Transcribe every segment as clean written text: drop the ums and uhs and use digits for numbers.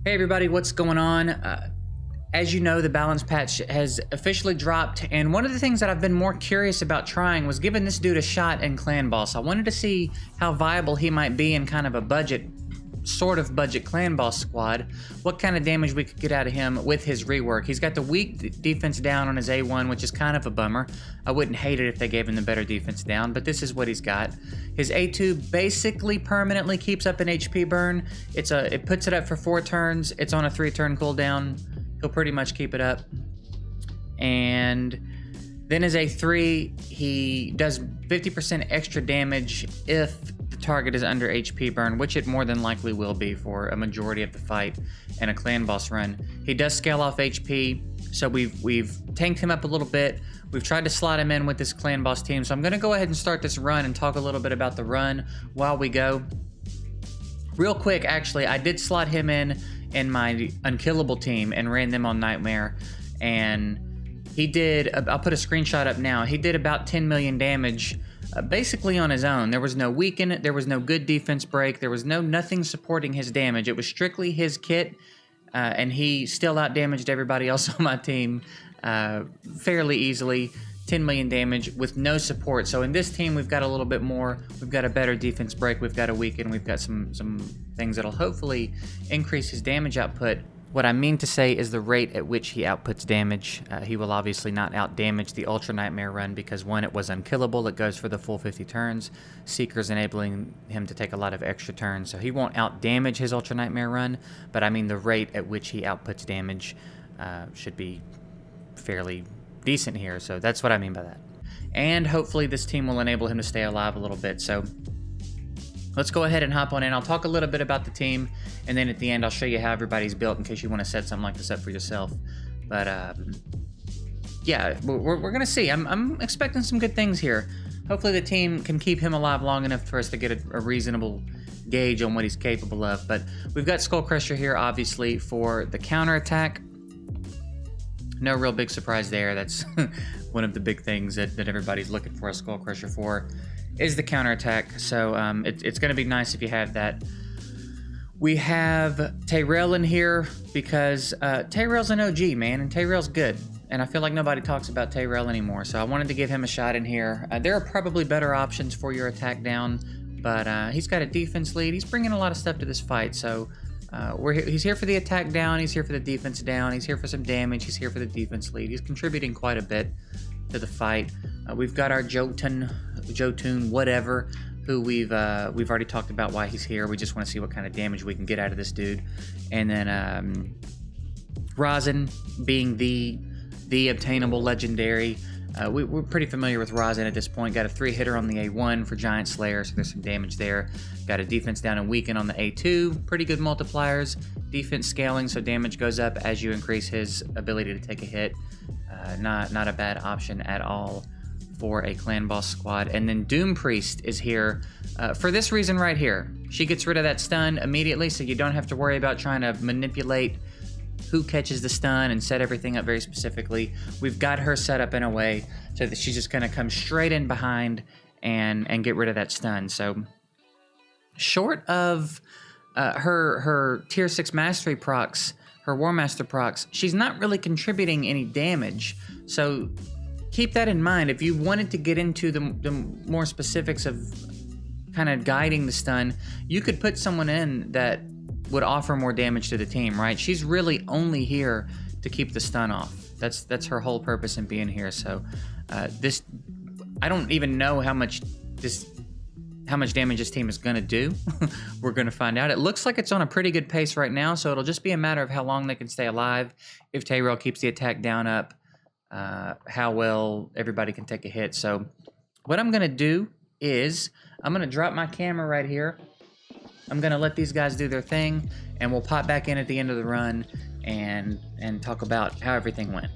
Hey everybody, what's going on? As you know, the balance patch has officially dropped, and one of the things that I've been more curious about trying was giving this dude a shot in Clan Boss. I wanted to see how viable he might be in kind of a budget Clan Boss squad, what kind of damage we could get out of him with his rework. He's got the weak defense down on his A1, which is kind of a bummer. I wouldn't hate it if they gave him the better defense down, but this is what he's got. His A2 basically permanently keeps up an HP burn. It puts it up for 4 turns. It's on a 3-turn cooldown. He'll pretty much keep it up. And then his A3, he does 50% extra damage if the target is under HP burn, which it more than likely will be for a majority of the fight and a clan boss run. He does scale off HP, so we've tanked him up a little bit. We've tried to slot him in with this clan boss team, so I'm gonna go ahead and start this run and talk a little bit about the run while we go. Real quick, actually, I did slot him in my unkillable team and ran them on Nightmare, and he did, I'll put a screenshot up now, he did about 10 million damage basically on his own. There was no weaken, there was no good defense break, there was nothing supporting his damage. It was strictly his kit, and he still out-damaged everybody else on my team fairly easily. 10 million damage with no support. So in this team, we've got a little bit more. We've got a better defense break. We've got a weaken. We've got some things that'll hopefully increase his damage output. What I mean to say is the rate at which he outputs damage. He will obviously not out-damage the Ultra Nightmare run because, one, it was unkillable. It goes for the full 50 turns. Seeker's enabling him to take a lot of extra turns. So he won't out-damage his Ultra Nightmare run, but I mean the rate at which he outputs damage should be fairly decent here, so that's what I mean by that. And hopefully this team will enable him to stay alive a little bit. So let's go ahead and hop on in. I'll talk a little bit about the team, and then at the end I'll show you how everybody's built in case you want to set something like this up for yourself. But yeah, we're gonna see. I'm expecting some good things here. Hopefully the team can keep him alive long enough for us to get a reasonable gauge on what he's capable of. But we've got Skull Crusher here, obviously, for the counterattack. No real big surprise there. That's one of the big things that everybody's looking for a Skull Crusher for, is the counterattack. So it's going to be nice if you have that. We have Tyrell in here because Tyrell's an OG, man, and Tyrell's good. And I feel like nobody talks about Tyrell anymore, so I wanted to give him a shot in here. There are probably better options for your attack down, but he's got a defense lead. He's bringing a lot of stuff to this fight, so he's here for the attack down, he's here for the defense down, he's here for some damage, he's here for the defense lead. He's contributing quite a bit to the fight. We've got our Jotun, whatever, who we've already talked about why he's here. We just want to see what kind of damage we can get out of this dude. And then Rosin being the obtainable legendary. We're pretty familiar with Rosin at this point. Got a 3-hitter on the A1 for Giant Slayer, so there's some damage there. Got a defense down and weaken on the A2. Pretty good multipliers. Defense scaling, so damage goes up as you increase his ability to take a hit. Not a bad option at all for a clan boss squad. And then Doom Priest is here for this reason right here. She gets rid of that stun immediately, so you don't have to worry about trying to manipulate who catches the stun and set everything up very specifically. We've got her set up in a way so that she's just going to come straight in behind and get rid of that stun. So short of her tier 6 mastery procs, her War Master procs, she's not really contributing any damage. So keep that in mind. If you wanted to get into the more specifics of kind of guiding the stun, you could put someone in that would offer more damage to the team, right? She's really only here to keep the stun off. That's her whole purpose in being here. So I don't even know how much damage this team is gonna do. We're gonna find out. It looks like it's on a pretty good pace right now, so it'll just be a matter of how long they can stay alive. If Tyrell keeps the attack down up, how well everybody can take a hit. So what I'm gonna do is I'm gonna drop my camera right here. I'm gonna let these guys do their thing, and we'll pop back in at the end of the run and talk about how everything went.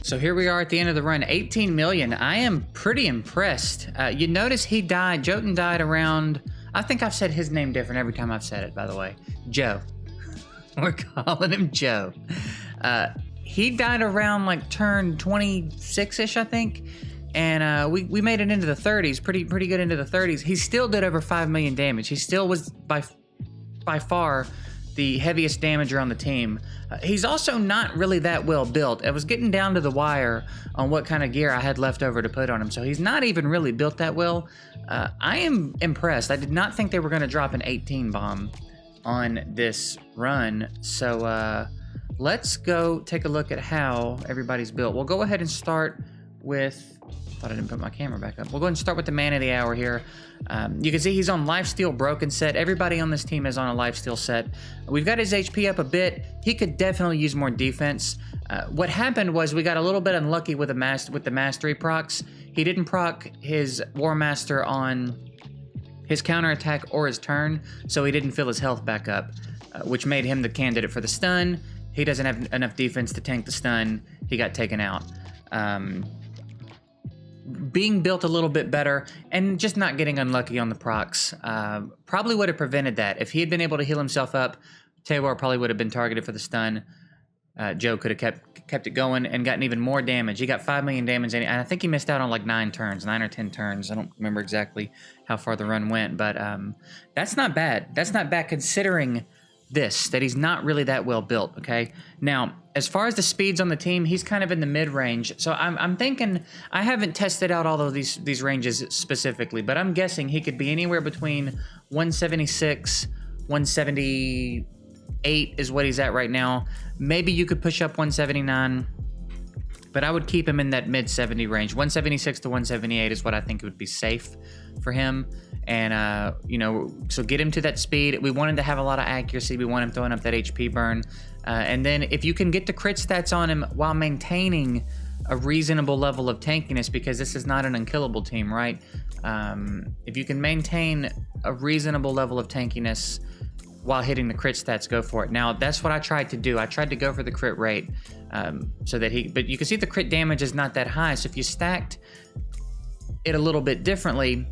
So here we are at the end of the run, 18 million. I am pretty impressed. You notice he died, Jotun died around, I think I've said his name different every time I've said it, by the way. Joe. We're calling him Joe. He died around like turn 26-ish, I think. And we made it into the 30s, pretty good into the 30s. He still did over 5 million damage. He still was by far the heaviest damager on the team. He's also not really that well built. I was getting down to the wire on what kind of gear I had left over to put on him, so he's not even really built that well. I am impressed. I did not think they were going to drop an 18 bomb on this run, so let's go take a look at how everybody's built. We'll go ahead and start with... Thought I didn't put my camera back up. We'll go ahead and start with the man of the hour here. You can see he's on lifesteal broken set. Everybody on this team is on a lifesteal set. We've got his HP up a bit. He could definitely use more defense. What happened was we got a little bit unlucky with the mastery procs. He didn't proc his War Master on his counterattack or his turn, so he didn't fill his health back up, which made him the candidate for the stun. He doesn't have enough defense to tank the stun. He got taken out. Being built a little bit better and just not getting unlucky on the procs probably would have prevented that. If he had been able to heal himself up, Taywar probably would have been targeted for the stun. Joe could have kept it going and gotten even more damage. He got 5 million damage, and I think he missed out on like 9 or 10 turns. I don't remember exactly how far the run went, but that's not bad. That's not bad considering that he's not really that well built, okay? Now, as far as the speeds on the team, he's kind of in the mid-range. So I'm thinking, I haven't tested out all of these ranges specifically, but I'm guessing he could be anywhere between 176, 178 is what he's at right now. Maybe you could push up 179, but I would keep him in that mid-70 range. 176 to 178 is what I think would be safe for him. And, you know, so get him to that speed. We want him to have a lot of accuracy. We want him throwing up that HP burn. And then if you can get the crit stats on him while maintaining a reasonable level of tankiness, because this is not an unkillable team, right? If you can maintain a reasonable level of tankiness while hitting the crit stats, go for it. Now, that's what I tried to do. I tried to go for the crit rate so that but you can see the crit damage is not that high. So if you stacked it a little bit differently,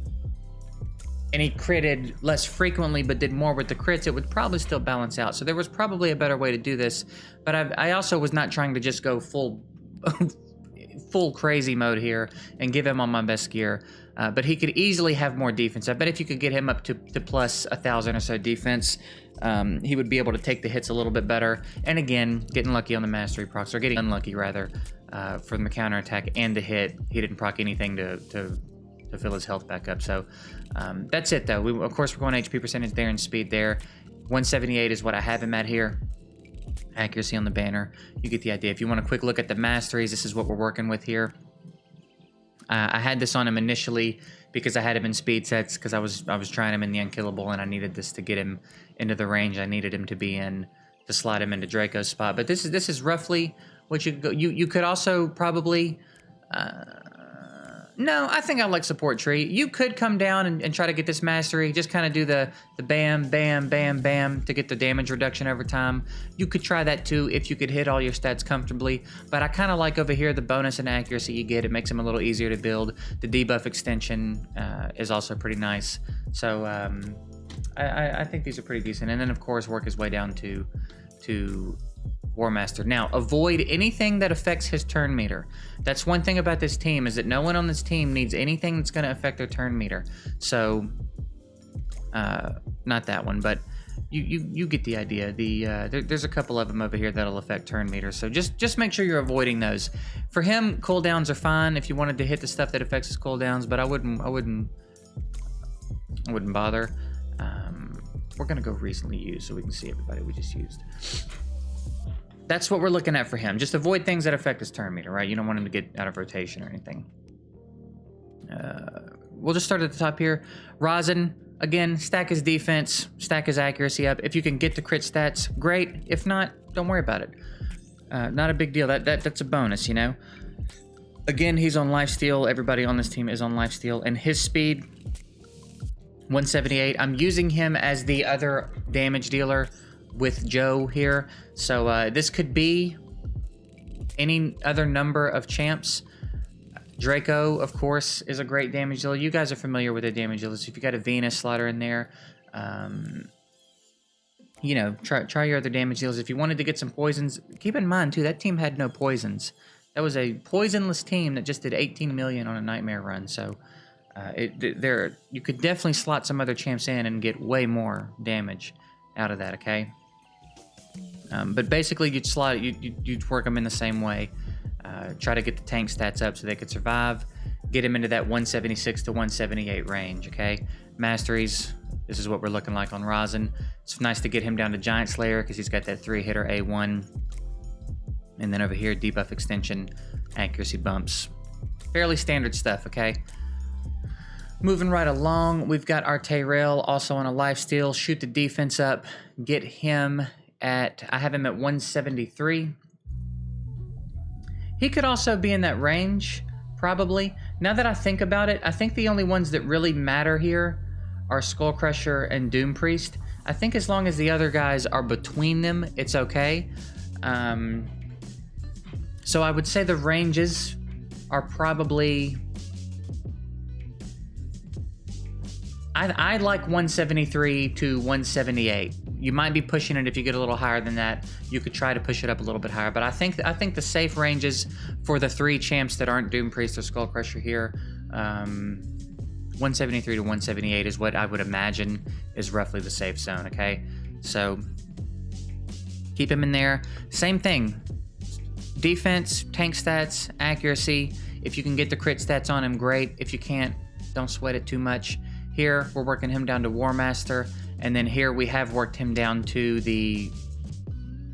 and he critted less frequently but did more with the crits, it would probably still balance out. So there was probably a better way to do this, but I also was not trying to just go full crazy mode here and give him on my best gear. But he could easily have more defense. I bet if you could get him up to plus 1,000 or so defense, he would be able to take the hits a little bit better. And again, getting lucky on the mastery procs, or getting unlucky rather, from the counterattack and the hit. He didn't proc anything to fill his health back up. So that's it though. Of course we're going HP percentage there and speed there. 178 is what I have him at here. Accuracy on the banner. You get the idea. If you want a quick look at the masteries, this is what we're working with here. I had this on him initially because I had him in speed sets, because I was trying him in the unkillable, and I needed this to get him into the range I needed him to be in to slide him into Draco's spot. But this is roughly what you could go. You could also probably no, I think I like support tree. You could come down and try to get this mastery. Just kind of do the bam, bam, bam, bam to get the damage reduction over time. You could try that too if you could hit all your stats comfortably. But I kind of like over here the bonus and accuracy you get. It makes them a little easier to build. The debuff extension is also pretty nice. So I think these are pretty decent. And then of course work his way down to War Master. Now, avoid anything that affects his turn meter. That's one thing about this team, is that no one on this team needs anything that's going to affect their turn meter. So, not that one, but you get the idea. There's a couple of them over here that'll affect turn meter. So just make sure you're avoiding those. For him, cooldowns are fine if you wanted to hit the stuff that affects his cooldowns, but I wouldn't bother. We're gonna go recently used so we can see everybody we just used. That's what we're looking at for him. Just avoid things that affect his turn meter, right? You don't want him to get out of rotation or anything. We'll just start at the top here. Rosin, again, stack his defense, stack his accuracy up. If you can get the crit stats, great. If not, don't worry about it. Not a big deal. That's a bonus, you know? Again, he's on lifesteal. Everybody on this team is on lifesteal. And his speed, 178. I'm using him as the other damage dealer with Joe here. So this could be any other number of champs. Draco, of course, is a great damage dealer. You guys are familiar with the damage dealers. If you got a Venus slaughter in there, you know, try your other damage dealers. If you wanted to get some poisons, keep in mind, too, that team had no poisons. That was a poisonless team that just did 18 million on a Nightmare run. So you could definitely slot some other champs in and get way more damage out of that, okay? But basically, you'd slot it, you'd work them in the same way. Try to get the tank stats up so they could survive. Get them into that 176 to 178 range, okay? Masteries, this is what we're looking like on Rosin. It's nice to get him down to Giant Slayer because he's got that 3-hitter A1. And then over here, debuff extension, accuracy bumps. Fairly standard stuff, okay? Moving right along, we've got our Tyrell also on a lifesteal. Shoot the defense up. Get him at, I have him at 173. He could also be in that range, probably. Now that I think about it, I think the only ones that really matter here are Skull Crusher and Doom Priest. I think as long as the other guys are between them, it's okay. So I would say the ranges are probably... I like 173 to 178. You might be pushing it if you get a little higher than that. You could try to push it up a little bit higher, but I think the safe ranges for the 3 champs that aren't Doom Priest or Skull Crusher here, 173 to 178 is what I would imagine is roughly the safe zone, okay? So keep him in there. Same thing. Defense, tank stats, accuracy. If you can get the crit stats on him, great. If you can't, don't sweat it too much. Here, we're working him down to War Master, and then here we have worked him down to the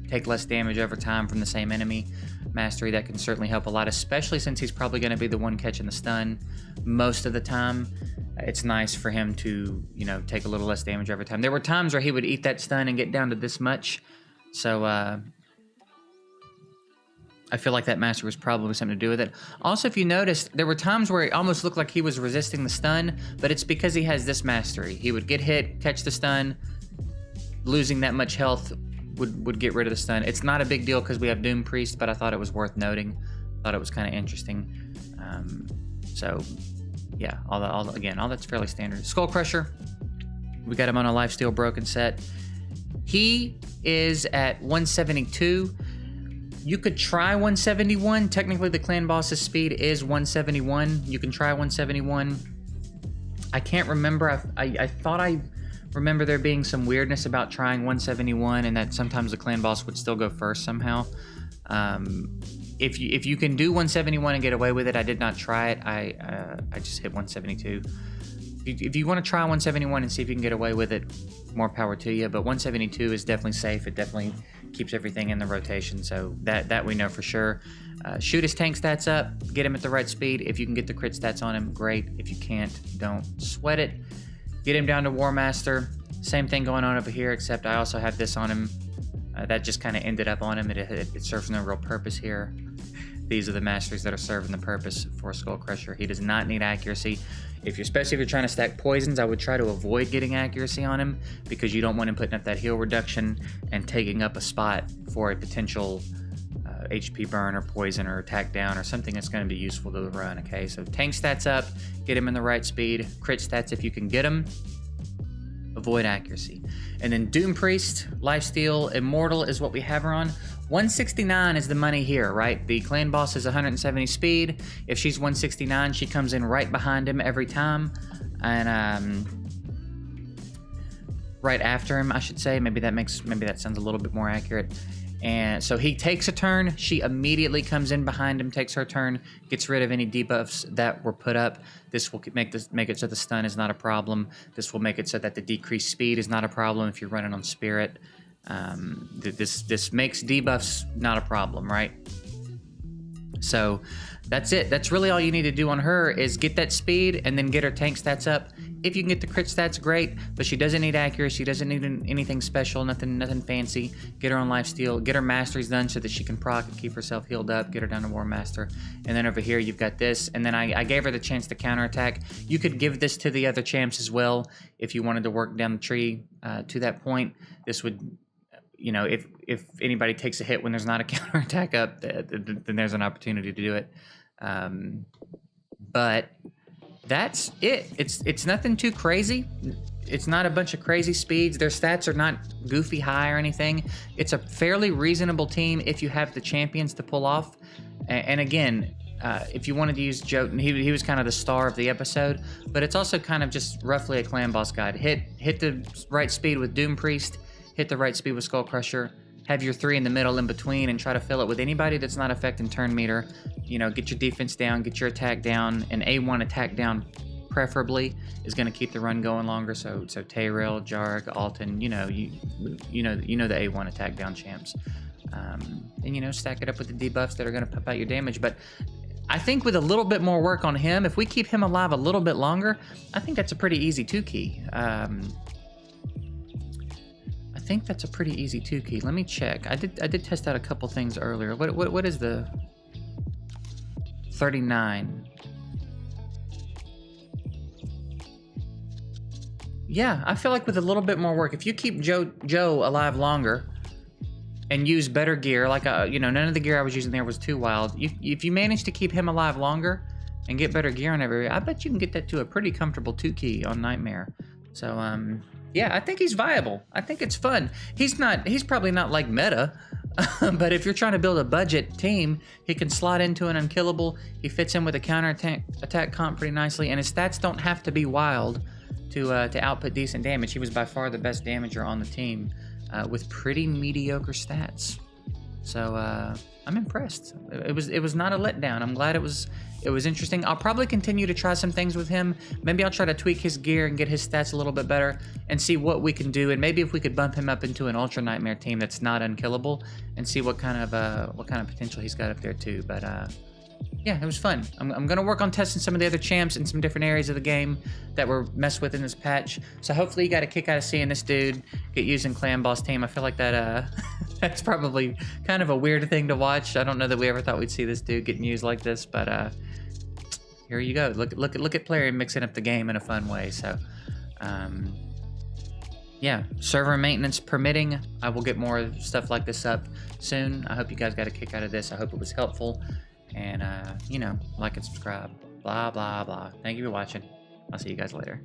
take less damage over time from the same enemy mastery. That can certainly help a lot, especially since he's probably going to be the one catching the stun most of the time. It's nice for him to, you know, take a little less damage over time. There were times where he would eat that stun and get down to this much, so I feel like that master was probably something to do with it. Also, if you noticed, there were times where it almost looked like he was resisting the stun, but it's because he has this mastery. He would get hit, catch the stun, losing that much health would get rid of the stun. It's not a big deal because we have Doom Priest, but I thought it was worth noting. Thought it was kind of interesting. So, yeah, all that's fairly standard. Skull Crusher, we got him on a lifesteal broken set. He is at 172. You could try 171. Technically, the clan boss's speed is 171. You can try 171. I can't remember. I thought I remember there being some weirdness about trying 171 and that sometimes the clan boss would still go first somehow. If you can do 171 and get away with it, I did not try it. I just hit 172. If you want to try 171 and see if you can get away with it, more power to you. But 172 is definitely safe. It definitely keeps everything in the rotation, so that we know for sure. Shoot his tank stats up, get him at the right speed. If you can get the crit stats on him, great. If you can't, don't sweat it. Get him down to War Master. Same thing going on over here, except I also have this on him. That just kind of ended up on him. It serves no real purpose here. These are the masteries that are serving the purpose for Skull Crusher. He does not need accuracy. Especially if you're trying to stack poisons, I would try to avoid getting accuracy on him because you don't want him putting up that heal reduction and taking up a spot for a potential HP burn or poison or attack down or something that's going to be useful to the run, okay? So tank stats up, get him in the right speed, crit stats if you can get him, avoid accuracy. And then Doom Priest, Lifesteal, Immortal is what we have her on. 169 is the money here, right? The clan boss is 170 speed. If she's 169, she comes in right behind him every time. And right after him, I should say. Maybe that sounds a little bit more accurate. And so he takes a turn, she immediately comes in behind him, takes her turn, gets rid of any debuffs that were put up. This will make it so the stun is not a problem. This will make it so that the decreased speed is not a problem if you're running on Spirit. This makes debuffs not a problem, right? So that's it. That's really all you need to do on her is get that speed and then get her tank stats up. If you can get the crit stats, great, but she doesn't need accuracy, she doesn't need anything special, nothing fancy. Get her on lifesteal, get her masteries done so that she can proc and keep herself healed up, get her down to War Master. And then over here you've got this, and then I gave her the chance to counterattack. You could give this to the other champs as well if you wanted to work down the tree to that point. This would, you know, if anybody takes a hit when there's not a counterattack up, then there's an opportunity to do it. But that's it. It's nothing too crazy. It's not a bunch of crazy speeds. Their stats are not goofy high or anything. It's a fairly reasonable team if you have the champions to pull off. And again, if you wanted to use Jotun, he was kind of the star of the episode, but it's also kind of just roughly a clan boss guide. Hit the right speed with Doom Priest, hit the right speed with Skull Crusher, have your 3 in the middle in between, and try to fill it with anybody that's not affecting turn meter. You know, get your defense down, get your attack down. An A1 attack down preferably is going to keep the run going longer. So Tayrail, Jarg, Alton, you know the A1 attack down champs. And, you know, stack it up with the debuffs that are going to pump out your damage. But I think with a little bit more work on him, if we keep him alive a little bit longer, I think that's a pretty easy 2-key. I think that's a pretty easy 2-key. Let me check. I did test out a couple things earlier. What is the 39? Yeah, I feel like with a little bit more work, if you keep Joe alive longer and use better gear, like you know, none of the gear I was using there was too wild. If you manage to keep him alive longer and get better gear on every, I bet you can get that to a pretty comfortable 2-key on Nightmare. So yeah, I think he's viable. I think it's fun. He's probably not like meta, but if you're trying to build a budget team, he can slot into an unkillable. He fits in with a counter attack comp pretty nicely, and his stats don't have to be wild to output decent damage. He was by far the best damager on the team with pretty mediocre stats. So I'm impressed. It was not a letdown. I'm glad it was interesting. I'll probably continue to try some things with him. Maybe I'll try to tweak his gear and get his stats a little bit better and see what we can do. And maybe if we could bump him up into an Ultra Nightmare team that's not unkillable and see what kind of potential he's got up there too. But yeah, it was fun. I'm gonna work on testing some of the other champs in some different areas of the game that were messed with in this patch. So hopefully you got a kick out of seeing this dude get used in Clan Boss team. I feel like that that's probably kind of a weird thing to watch. I don't know that we ever thought we'd see this dude getting used like this, but here you go. Look at Player mixing up the game in a fun way. So yeah, server maintenance permitting, I will get more stuff like this up soon. I hope you guys got a kick out of this. I hope it was helpful. And, you know, like and subscribe. Blah, blah, blah. Thank you for watching. I'll see you guys later.